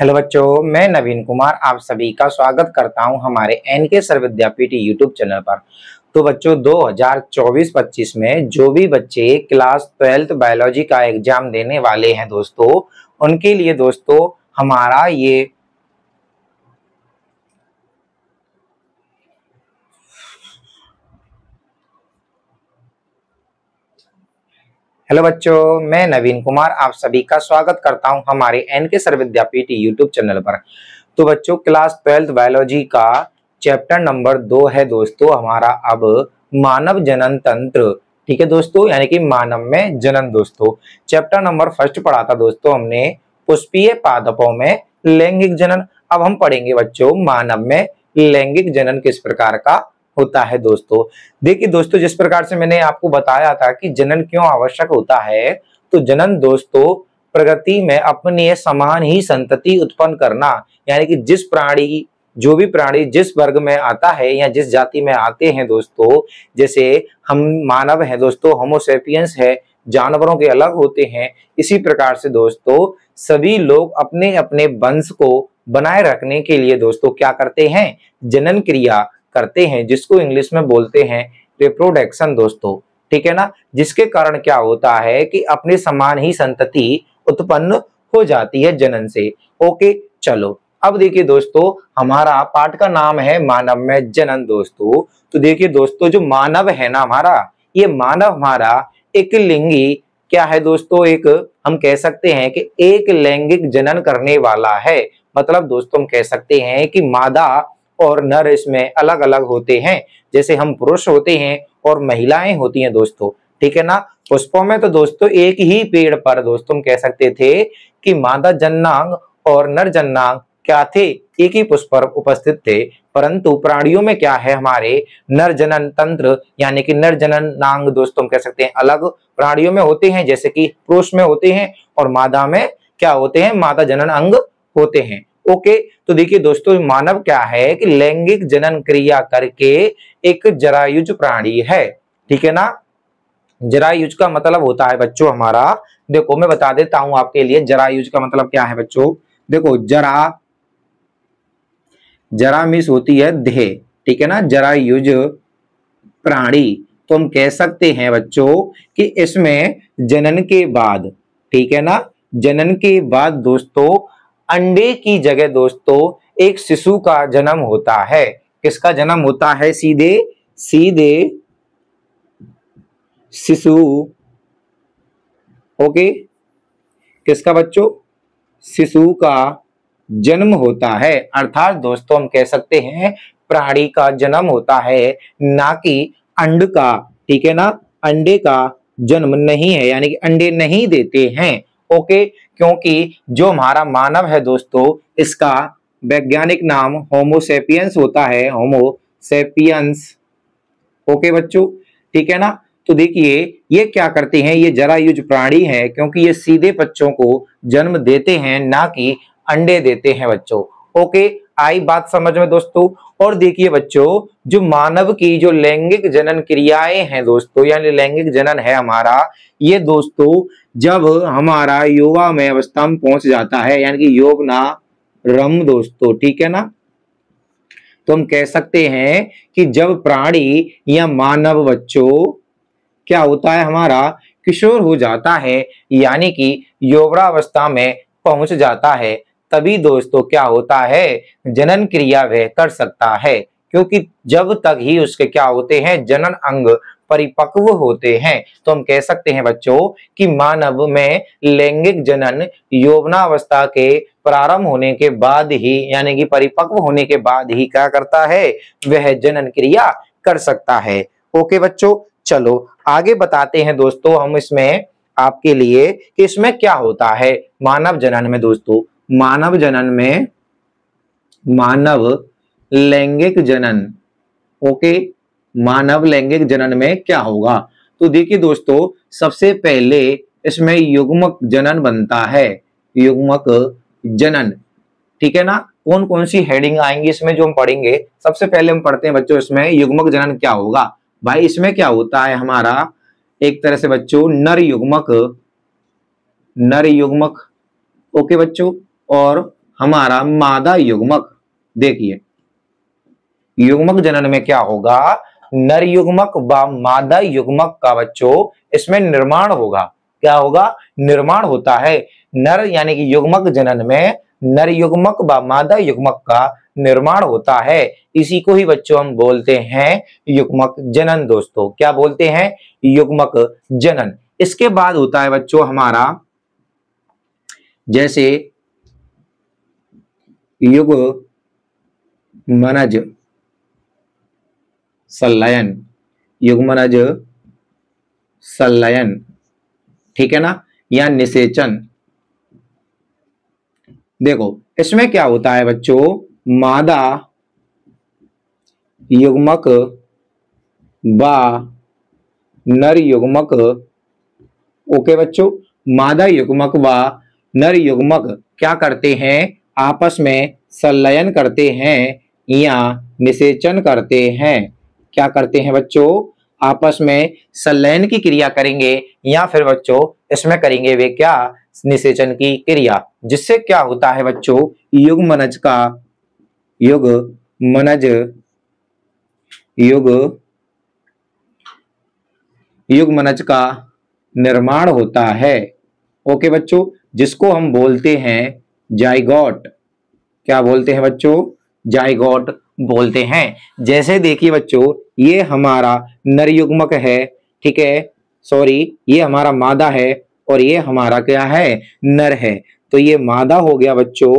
Hello बच्चों, मैं नवीन कुमार आप सभी का स्वागत करता हूं हमारे एनके सर विद्यापीठ यूट्यूब चैनल पर। तो बच्चों 2024-25 में जो भी बच्चे क्लास 12th बायोलॉजी का एग्जाम देने वाले हैं दोस्तों, उनके लिए दोस्तों हमारा ये हेलो बच्चों, मैं नवीन कुमार आप सभी का स्वागत करता हूं हमारे एनके सर विद्यापीठ यूट्यूब चैनल पर। तो बच्चों क्लास 12th बायोलॉजी का चैप्टर नंबर 2 है दोस्तों हमारा अब मानव जनन तंत्र। ठीक है दोस्तों, यानी कि मानव में जनन। दोस्तों चैप्टर नंबर 1 पढ़ा था दोस्तों हमने पुष्पीय पादपों में लैंगिक जनन। अब हम पढ़ेंगे बच्चों मानव में लैंगिक जनन किस प्रकार का होता है। दोस्तों देखिए दोस्तों, जिस प्रकार से मैंने आपको बताया था कि जनन क्यों आवश्यक होता है, तो जनन दोस्तों प्रगति में अपने समान ही संतति उत्पन्न करना, यानी कि जो भी प्राणी जिस वर्ग में आता है या जिस जाति में आते हैं दोस्तों, जैसे हम मानव हैं दोस्तों, होमोसेपियंस है, जानवरों के अलग होते हैं। इसी प्रकार से दोस्तों सभी लोग अपने अपने वंश को बनाए रखने के लिए दोस्तों क्या करते हैं, जनन क्रिया करते हैं, जिसको इंग्लिश में बोलते हैं रिप्रोडक्शन दोस्तों। ठीक है ना, जिसके कारण क्या होता है कि अपने समान ही संतति उत्पन्न हो जाती है जनन से। ओके चलो, अब देखिए दोस्तों हमारा पाठ का नाम है मानव में जनन दोस्तों। तो देखिए दोस्तों जो मानव है ना हमारा, ये मानव हमारा एक लिंगी क्या है दोस्तों, एक हम कह सकते हैं कि एक लैंगिक जनन करने वाला है। मतलब दोस्तों हम कह सकते हैं कि मादा और नर इसमें अलग अलग होते हैं, जैसे हम पुरुष होते हैं और महिलाएं होती हैं दोस्तों। ठीक है ना, पुष्पों में तो दोस्तों एक ही पेड़ पर दोस्तों हम कह सकते थे कि मादा जननांग और नर जननांग क्या थे, एक ही पुष्प पर उपस्थित थे। परंतु प्राणियों में क्या है, हमारे नर जनन तंत्र यानी कि नर जननांग दोस्तों हम कह सकते हैं अलग प्राणियों में होते हैं, जैसे कि पुरुष में होते हैं, और मादा में क्या होते हैं, मादा जनन अंग होते हैं। ओके, तो देखिए दोस्तों मानव क्या है कि लैंगिक जनन क्रिया करके एक जरायुज प्राणी है। ठीक है ना, जरायुज का मतलब होता है बच्चों हमारा, देखो मैं बता देता हूं आपके लिए जरायुज का मतलब क्या है बच्चों। देखो जरा मिस होती है देह। ठीक है ना, जरायुज प्राणी, तो हम कह सकते हैं बच्चों कि इसमें जनन के बाद, ठीक है ना, जनन के बाद दोस्तों अंडे की जगह दोस्तों एक शिशु का जन्म होता है। किसका जन्म होता है, सीधे सीधे शिशु। ओके, किसका बच्चों, शिशु का जन्म होता है। अर्थात दोस्तों हम कह सकते हैं प्राणी का जन्म होता है, ना कि अंड का। ठीक है ना, अंडे का जन्म नहीं है, यानी कि अंडे नहीं देते हैं। ओके, क्योंकि जो हमारा मानव है दोस्तों इसका वैज्ञानिक नाम होमोसेपियंस होता है, होमोसेपियंस। ओके बच्चों, ठीक है ना, तो देखिए ये क्या करते हैं, ये जरायुज प्राणी है क्योंकि ये सीधे बच्चों को जन्म देते हैं, ना कि अंडे देते हैं बच्चों। ओके, आई बात समझ में दोस्तों। और देखिए बच्चों जो मानव की जो लैंगिक जनन क्रियाएं हैं दोस्तों, यानी लैंगिक जनन है हमारा, ये दोस्तों जब हमारा युवा में अवस्था में पहुंच जाता है, यानी कि यौवनारंभ दोस्तों। ठीक है ना, तो हम कह सकते हैं कि जब प्राणी या मानव बच्चों क्या होता है, हमारा किशोर हो जाता है, यानी कि यौवनावस्था में पहुंच जाता है, तभी दोस्तों क्या होता है, जनन क्रिया वह कर सकता है। क्योंकि जब तक ही उसके क्या होते हैं, जनन अंग परिपक्व होते हैं। तो हम कह सकते हैं बच्चों कि मानव में लैंगिक जनन यौवनावस्था के प्रारंभ होने के बाद ही, यानी कि परिपक्व होने के बाद ही क्या करता है, वह जनन क्रिया कर सकता है। ओके बच्चों, चलो आगे बताते हैं दोस्तों हम इसमें आपके लिए कि इसमें क्या होता है मानव जनन में दोस्तों। मानव जनन में मानव लैंगिक जनन, ओके, मानव लैंगिक जनन में क्या होगा, तो देखिए दोस्तों सबसे पहले इसमें युग्मक जनन बनता है, युग्मक जनन। ठीक है ना, कौन कौन सी हेडिंग आएंगी इसमें जो हम पढ़ेंगे, सबसे पहले हम पढ़ते हैं बच्चों इसमें युग्मक जनन क्या होगा। भाई इसमें क्या होता है, हमारा एक तरह से बच्चों नर युग्मक, नर युग्मक। ओके बच्चों, और हमारा मादा युग्मक, देखिए युग्मक जनन में क्या होगा, नर युग्मक व मादा युग्मक का बच्चों इसमें निर्माण होगा। क्या होगा, निर्माण होता है। नर यानी कि युग्मक जनन में नर युग्मक व मादा युग्मक का निर्माण होता है। इसी को ही बच्चों हम बोलते हैं युग्मक जनन दोस्तों। क्या बोलते हैं, युग्मक जनन। इसके बाद होता है बच्चों हमारा जैसे युग्मनज संलयन, युग्मनज संलयन, ठीक है ना, या निषेचन। देखो इसमें क्या होता है बच्चों, मादा युग्मक व नर युग्मक, ओके बच्चों, मादा युग्मक व नर युग्मक क्या करते हैं, आपस में संलयन करते हैं या निषेचन करते हैं। क्या करते हैं बच्चों, आपस में संलयन की क्रिया करेंगे या फिर बच्चों इसमें करेंगे वे क्या, निषेचन की क्रिया, जिससे क्या होता है बच्चों, युग्मनज का युग्मनज का निर्माण होता है। ओके बच्चों, जिसको हम बोलते हैं जाइगोट। क्या बोलते हैं बच्चों, जाइगोट बोलते हैं। जैसे देखिए बच्चों, ये हमारा नर युग्मक है, ठीक है, सॉरी ये हमारा मादा है और ये हमारा क्या है, नर है। तो ये मादा हो गया बच्चों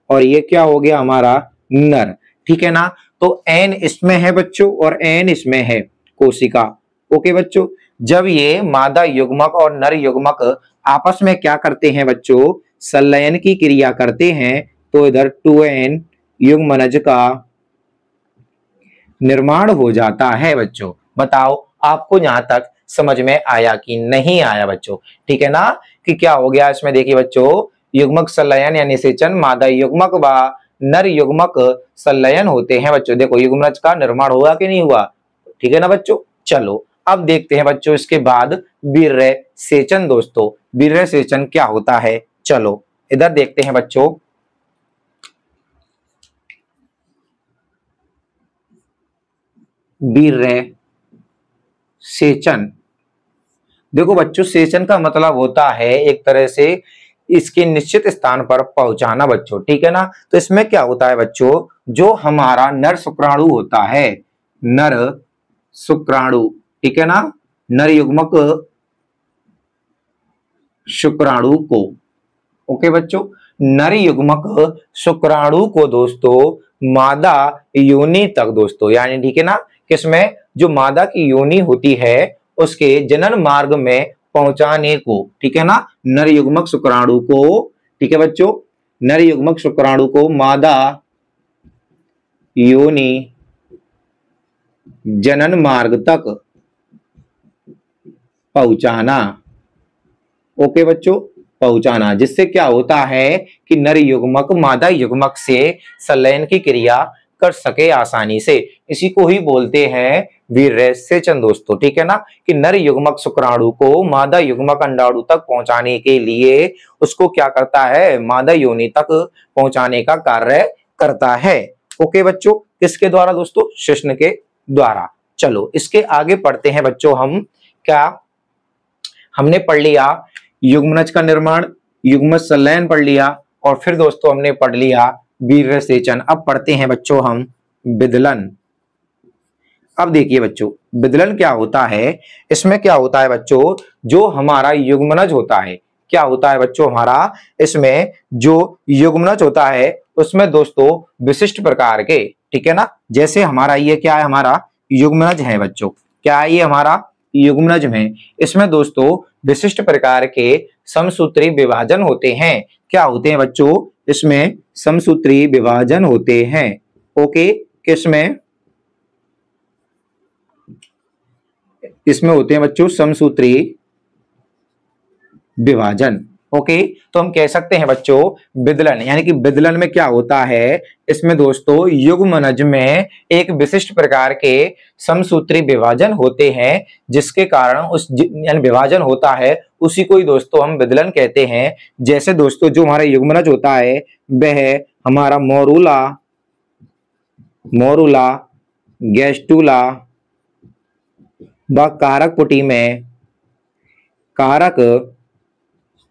और ये क्या हो गया हमारा नर, ठीक है ना। तो एन इसमें है बच्चों और एन इसमें है कोशिका। ओके बच्चों, जब ये मादा युग्मक और नर युग्मक आपस में क्या करते हैं बच्चों, संलयन की क्रिया करते हैं, तो इधर 2n युग्मनज का निर्माण हो जाता है बच्चों। बताओ आपको यहां तक समझ में आया कि नहीं आया बच्चों, ठीक है ना, कि क्या हो गया इसमें। देखिए बच्चों, युग्मक संलयन या निषेचन, मादा युग्मक व नर युग्मक संलयन होते हैं बच्चों। देखो युग्मनज का निर्माण हुआ कि नहीं हुआ, ठीक है ना बच्चों। चलो अब देखते हैं बच्चों इसके बाद वीर्य सेचन दोस्तों। वीर्य सेचन क्या होता है, चलो इधर देखते हैं बच्चों। वीर्य सेचन, देखो बच्चों सेचन का मतलब होता है एक तरह से इसके निश्चित स्थान पर पहुंचाना बच्चों, ठीक है ना। तो इसमें क्या होता है बच्चों, जो हमारा नर शुक्राणु होता है, नर शुक्राणु, ठीक है ना, नर युग्मक शुक्राणु को, ओके बच्चों, नर युग्मक शुक्राणु को दोस्तों मादा योनि तक दोस्तों, यानी ठीक है ना, किसमें, जो मादा की योनि होती है उसके जनन मार्ग में पहुंचाने को, ठीक है ना, नर युग्मक शुक्राणु को, ठीक है बच्चों, नर युग्मक शुक्राणु को मादा योनि जनन मार्ग तक पहुंचाना। ओके बच्चों, पहुंचाना, जिससे क्या होता है कि नर युग्मक मादा युग्मक से संलयन की क्रिया कर सके आसानी से। इसी को ही बोलते हैं वीर्य सेचन दोस्तों, ठीक है ना, कि नर युग्मक शुक्राणु को मादा युग्मक अंडाणु तक पहुंचाने के लिए उसको क्या करता है, मादा योनि तक पहुंचाने का कार्य करता है। ओके बच्चों, किसके द्वारा दोस्तों, शिश्न के द्वारा। चलो इसके आगे पढ़ते हैं बच्चों हम। क्या हमने पढ़ लिया, युग्मनज का निर्माण, युग्मज संलयन पढ़ लिया, और फिर दोस्तों हमने पढ़ लिया वीर्य सेचन। अब पढ़ते हैं बच्चों हम विदलन। अब देखिए बच्चों, विदलन क्या होता है, इसमें क्या होता है बच्चों, जो हमारा युग्मनज होता है, क्या होता है बच्चों हमारा, इसमें जो युग्मनज होता है उसमें दोस्तों विशिष्ट प्रकार के, ठीक है ना, जैसे हमारा ये क्या है, हमारा युग्मनज है बच्चों, क्या है ये हमारा युग्मनज में, इसमें दोस्तों विशिष्ट प्रकार के समसूत्री विभाजन होते हैं। क्या होते हैं बच्चों, इसमें समसूत्री विभाजन होते हैं। ओके, किसमें, इसमें होते हैं बच्चों समसूत्री विभाजन। ओके, तो हम कह सकते हैं बच्चों विदलन, यानी कि विदलन में क्या होता है, इसमें दोस्तों युग्मनज में एक विशिष्ट प्रकार के समसूत्री विभाजन होते हैं, जिसके कारण उस यानी विभाजन होता है, उसी को ही दोस्तों हम विदलन कहते हैं। जैसे दोस्तों जो हमारा युग्मनज होता है वह हमारा मोरूला, मोरूला गैस्टुला व कारक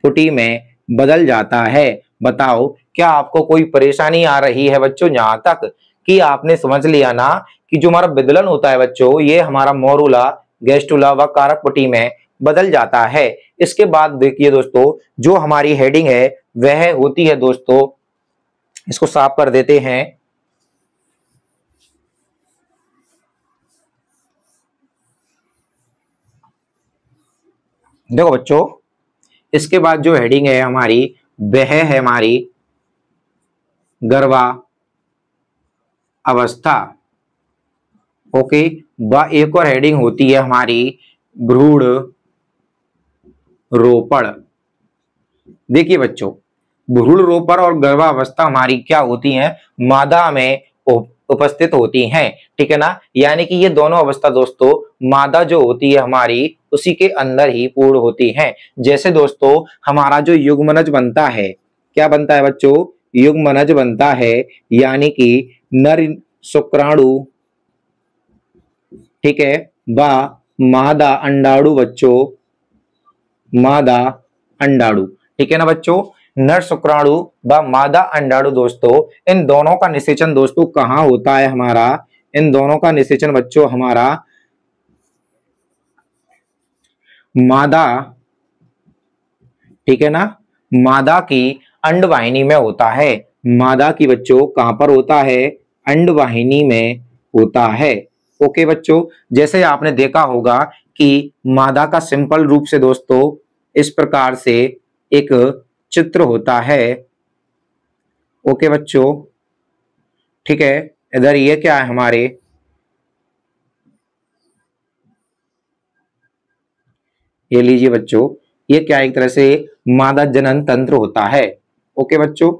पुटी में बदल जाता है। बताओ क्या आपको कोई परेशानी आ रही है बच्चों? यहाँ तक कि आपने समझ लिया ना कि जो हमारा विदलन होता है बच्चों, ये हमारा मोरूला, गैस्टुला व कारक पुटी में बदल जाता है। इसके बाद देखिए दोस्तों, जो हमारी हेडिंग है वह होती है दोस्तों, इसको साफ कर देते हैं। देखो बच्चों, इसके बाद जो हेडिंग है हमारी, वह है हमारी गर्भा अवस्था। ओके, व एक और हेडिंग होती है हमारी भ्रूण रोपण। देखिए बच्चों, भ्रूण रोपण और गर्भावस्था हमारी क्या होती हैं? मादा में उपस्थित होती हैं, ठीक है ना। यानी कि ये दोनों अवस्था दोस्तों, मादा जो होती है हमारी, उसी के अंदर ही पूर्ण होती हैं। जैसे दोस्तों हमारा जो युग्मनज बनता है, क्या बनता है बच्चों? युग्मनज बनता है, यानी कि नर शुक्राणु, ठीक है, व मादा अंडाणु बच्चों, मादा अंडाणु, ठीक है ना बच्चों। नर शुक्राणु व मादा अंडाणु दोस्तों, इन दोनों का निषेचन दोस्तों कहाँ होता है हमारा? इन दोनों का निषेचन बच्चों हमारा मादा, ठीक है ना, मादा की अंडवाहिनी में होता है। मादा की बच्चों कहां पर होता है? अंडवाहिनी में होता है। ओके बच्चों, जैसे आपने देखा होगा कि मादा का सिंपल रूप से दोस्तों इस प्रकार से एक चित्र होता है। ओके बच्चों, ठीक है। इधर ये क्या है हमारे, ये लीजिए बच्चों, ये क्या एक तरह से मादा जनन तंत्र होता है। ओके बच्चों,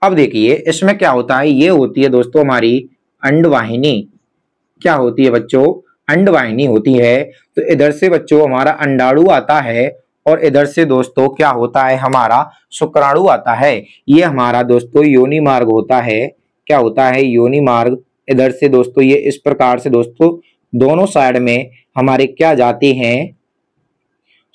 अब देखिए इसमें क्या होता है, ये होती है दोस्तों हमारी अंडवाहिनी। क्या होती है बच्चों? अंडवाहिनी होती है। तो इधर से बच्चों हमारा अंडाणु आता है और इधर से दोस्तों क्या होता है, हमारा शुक्राणु आता है। ये हमारा दोस्तों योनि मार्ग होता है। क्या होता है? योनि मार्ग। इधर से दोस्तों ये इस प्रकार से दोस्तों दोनों साइड में हमारे क्या जाते हैं,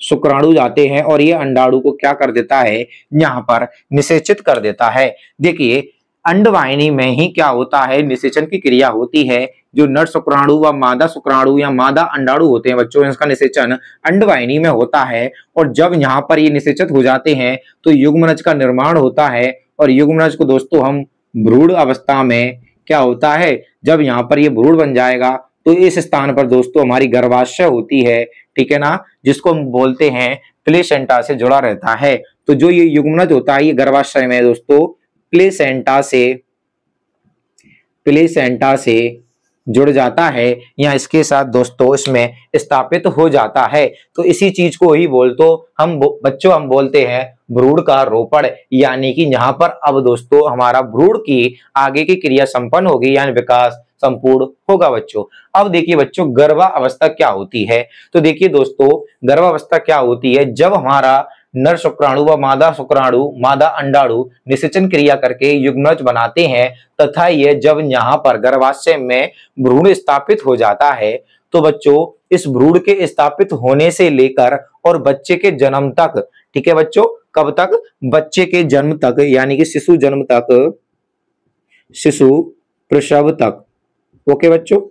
शुक्राणु जाते हैं, और ये अंडाणु को क्या कर देता है, यहाँ पर निषेचित कर देता है। देखिए अंडवाहिनी में ही क्या होता है, निषेचन की क्रिया होती है। जो नर शुक्राणु व मादा शुक्राणु या मादा अंडाणु होते हैं बच्चों, इसका निषेचन अंडवाहिनी में होता है। और जब यहाँ पर ये निषेचित हो जाते हैं तो युग्मनज का निर्माण होता है। और युग्मनज को दोस्तों हम भ्रूण अवस्था में क्या होता है, जब यहाँ पर ये भ्रूण बन जाएगा तो इस स्थान पर दोस्तों हमारी गर्भाशय होती है, ठीक है ना, जिसको हम बोलते हैं प्लेसेंटा से जुड़ा रहता है। तो जो ये युग्मनज होता है ये गर्भाशय में दोस्तों प्लेसेंटा से जुड़ जाता है, या इसके साथ दोस्तों इसमें स्थापित हो जाता है। तो इसी चीज को ही हम बोलते हैं भ्रूण का रोपण। यानी कि यहाँ पर अब दोस्तों हमारा भ्रूण की आगे की क्रिया संपन्न होगी, यानी विकास संपूर्ण होगा बच्चों। अब देखिए बच्चों, गर्भावस्था क्या होती है? तो देखिए दोस्तों, गर्भावस्था क्या होती है, जब हमारा नर शुक्राणु व मादा अंडाणु निषेचन क्रिया करके युग्मनज बनाते हैं, तथा ये जब यहाँ पर गर्भाशय में भ्रूण स्थापित हो जाता है, तो बच्चों इस भ्रूण के स्थापित होने से लेकर और बच्चे के जन्म तक, ठीक है बच्चों, कब तक? बच्चे के जन्म तक, यानी कि शिशु जन्म तक, शिशु प्रसव तक। ओके बच्चों,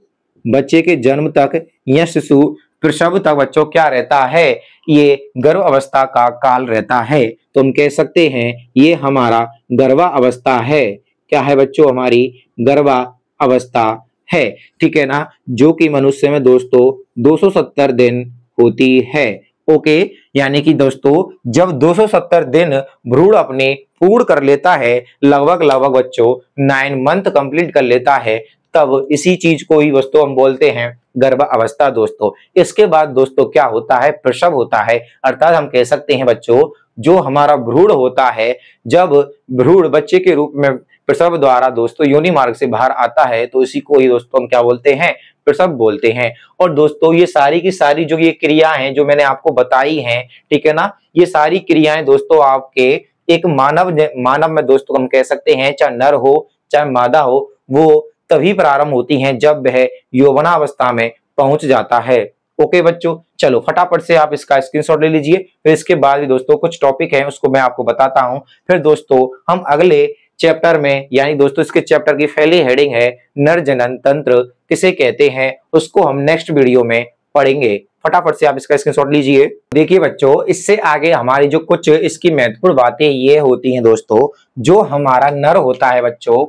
बच्चे के जन्म तक या शिशु प्रसव तक बच्चों क्या रहता है, ये गर्भ अवस्था का काल रहता है। तो हम कह सकते हैं ये हमारा गर्भा अवस्था है। क्या है बच्चों? हमारी गर्भा अवस्था है, ठीक है ना, जो कि मनुष्य में दोस्तों 270 दिन होती है। ओके, यानी कि दोस्तों जब 270 दिन भ्रूण अपने पूर्ण कर लेता है, लगभग बच्चों 9 मंथ कंप्लीट कर लेता है, तब इसी चीज को ही दोस्तों हम बोलते हैं गर्भ अवस्था दोस्तों। इसके बाद दोस्तों क्या होता है? प्रसव होता है। अर्थात हम कह सकते हैं बच्चों, जो हमारा भ्रूण होता है, जब भ्रूण बच्चे के रूप में प्रसव द्वारा दोस्तों योनि मार्ग से बाहर आता है, तो इसी को ही दोस्तों हम क्या बोलते हैं? प्रसव बोलते हैं। और दोस्तों ये सारी की सारी जो ये क्रिया हैं जो मैंने आपको बताई हैं, ठीक है ना, ये सारी क्रियाएं दोस्तों आपके एक मानव में दोस्तों हम कह सकते हैं, चाहे नर हो चाहे मादा हो, वो तभी प्रारंभ होती हैं जब वह यौवनावस्था में पहुंच जाता है। ओके बच्चों, चलो फटाफट से आप इसका स्क्रीनशॉट ले लीजिए। फिर इसके बाद भी दोस्तों कुछ टॉपिक है उसको मैं आपको बताता हूं। फिर दोस्तों हम अगले चैप्टर में, यानी दोस्तों इसके चैप्टर की पहली हेडिंग है नर जनन तंत्र किसे कहते हैं, उसको हम नेक्स्ट वीडियो में पढ़ेंगे। फटाफट से आप इसका स्क्रीनशॉट लीजिए। देखिए बच्चों, इससे आगे हमारी जो कुछ इसकी महत्वपूर्ण बातें ये होती हैं दोस्तों, जो हमारा नर होता है बच्चों,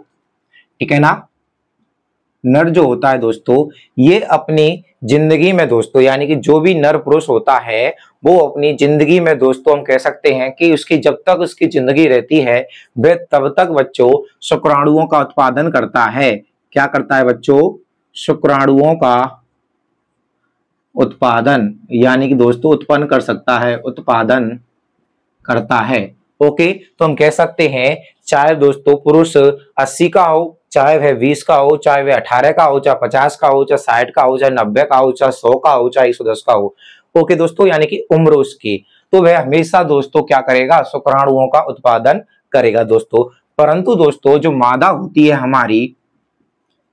ठीक है ना, नर जो होता है दोस्तों, ये अपनी जिंदगी में दोस्तों, यानी कि जो भी नर पुरुष होता है वो अपनी जिंदगी में दोस्तों हम कह सकते हैं कि उसकी जब तक उसकी जिंदगी रहती है वह तब तक बच्चों शुक्राणुओं का उत्पादन करता है। क्या करता है बच्चों? शुक्राणुओं का उत्पादन, यानी कि दोस्तों उत्पन्न कर सकता है, उत्पादन करता है। ओके, तो हम कह सकते हैं चाहे दोस्तों पुरुष 80 का हो, चाहे वह 20 का हो, चाहे वह 18 का हो, चाहे 50 का हो, चाहे 60 का हो, चाहे 90 का हो, चाहे 100 का हो, चाहे 110 का हो। ओके दोस्तों, यानी कि उम्र उसकी, तो वह हमेशा दोस्तों क्या करेगा? शुक्राणुओं का उत्पादन करेगा दोस्तों। परंतु दोस्तों जो मादा होती है हमारी,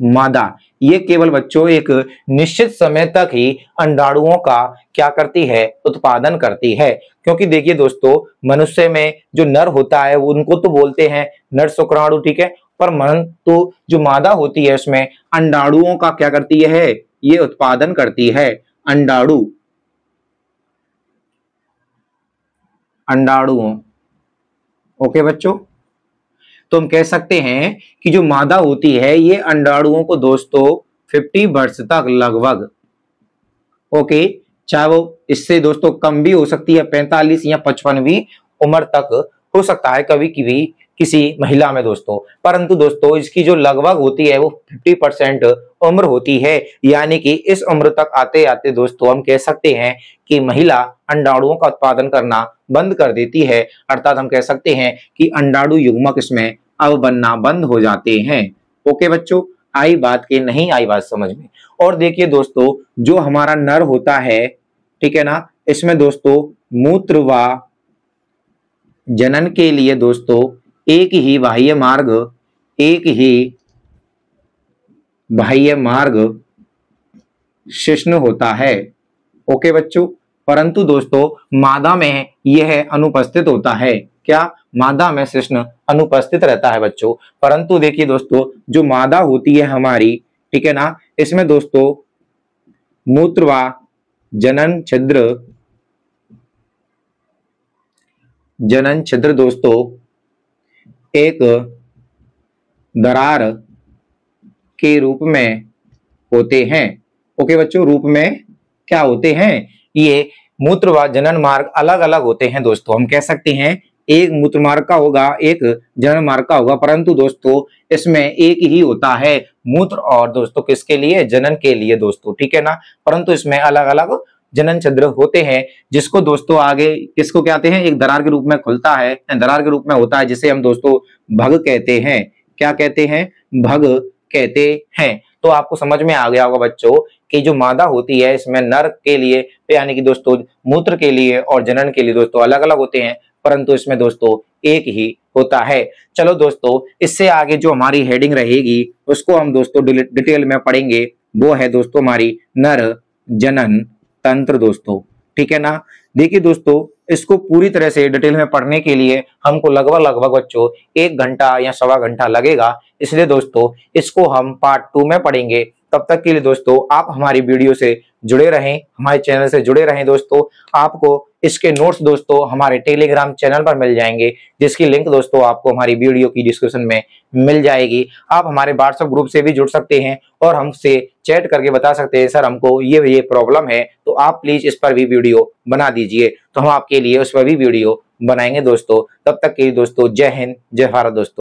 मादा, ये केवल बच्चों एक निश्चित समय तक ही अंडाणुओं का क्या करती है? उत्पादन करती है। क्योंकि देखिए दोस्तों, मनुष्य में जो नर होता है उनको तो बोलते हैं नर शुक्राणु, ठीक है, पर तो जो मादा होती है उसमें अंडाणुओं का क्या करती है? ये उत्पादन करती है, अंडाणु, अंडाणुओं। ओके बच्चों, तो हम कह सकते हैं कि जो मादा होती है ये अंडाणुओं को दोस्तों 50 वर्ष तक लगभग, ओके, चाहे वो इससे दोस्तों कम भी हो सकती है, 45 या 55वीं उम्र तक हो सकता है कभी कभी किसी महिला में दोस्तों, परंतु दोस्तों इसकी जो लगभग होती है वो 50% उम्र होती है। यानी कि इस उम्र तक आते आते दोस्तों हम कह सकते हैं कि महिला अंडाणुओं का उत्पादन करना बंद कर देती है, अर्थात हम कह सकते हैं कि अंडाणु युग्मक इसमें अब बनना बंद हो जाते हैं। ओके बच्चों, आई बात के नहीं आई बात समझ में? और देखिए दोस्तों, जो हमारा नर होता है, ठीक है ना, इसमें दोस्तों मूत्र व जनन के लिए दोस्तों एक ही बाह्य मार्ग, एक ही बाह्य मार्ग शिश्न होता है। ओके बच्चों, परंतु दोस्तों मादा में यह अनुपस्थित होता है। क्या? मादा में शिश्न अनुपस्थित रहता है बच्चों। परंतु देखिए दोस्तों, जो मादा होती है हमारी, ठीक है ना, इसमें दोस्तों मूत्र व जनन छिद्र दोस्तों एक दरार के रूप में होते हैं। ओके बच्चों, रूप में क्या होते हैं? ये मूत्र व जनन मार्ग अलग अलग होते हैं दोस्तों। हम कह सकते हैं एक मूत्र मार्ग का होगा, एक जनन मार्ग का होगा, परंतु दोस्तों इसमें एक ही होता है मूत्र और दोस्तों किसके लिए? जनन के लिए दोस्तों, ठीक है ना, परंतु इसमें अलग अलग जनन छिद्र होते हैं, जिसको दोस्तों आगे किसको कहते हैं? एक दरार के रूप में खुलता है, दरार के रूप में होता है, जिसे हम दोस्तों भग कहते हैं। क्या कहते हैं? भग कहते हैं। तो आपको समझ में आ गया होगा बच्चों कि जो मादा होती है इसमें नर के लिए, यानी कि दोस्तों मूत्र के लिए और जनन के लिए दोस्तों अलग अलग होते हैं, परंतु इसमें दोस्तों एक ही होता है। चलो दोस्तों, इससे आगे जो हमारी हेडिंग रहेगी उसको हम दोस्तों डिटेल में पढ़ेंगे, वो है दोस्तों हमारी नर जनन तंत्र दोस्तों, ठीक है ना। देखिए दोस्तों, इसको पूरी तरह से डिटेल में पढ़ने के लिए हमको लगभग बच्चों 1 घंटा या सवा घंटा लगेगा, इसलिए दोस्तों इसको हम पार्ट 2 में पढ़ेंगे। तब तक के लिए दोस्तों आप हमारी वीडियो से जुड़े रहें, हमारे चैनल से जुड़े रहें दोस्तों। आपको इसके नोट्स दोस्तों हमारे टेलीग्राम चैनल पर मिल जाएंगे, जिसकी लिंक दोस्तों आपको हमारी वीडियो की डिस्क्रिप्शन में मिल जाएगी। आप हमारे व्हाट्सएप ग्रुप से भी जुड़ सकते हैं और हमसे चैट करके बता सकते हैं सर हमको ये प्रॉब्लम है, तो आप प्लीज इस पर भी वीडियो बना दीजिए, तो हम आपके लिए उस पर भी वीडियो बनाएंगे दोस्तों। तब तक के लिए दोस्तों जय हिंद, जय भारत दोस्तों।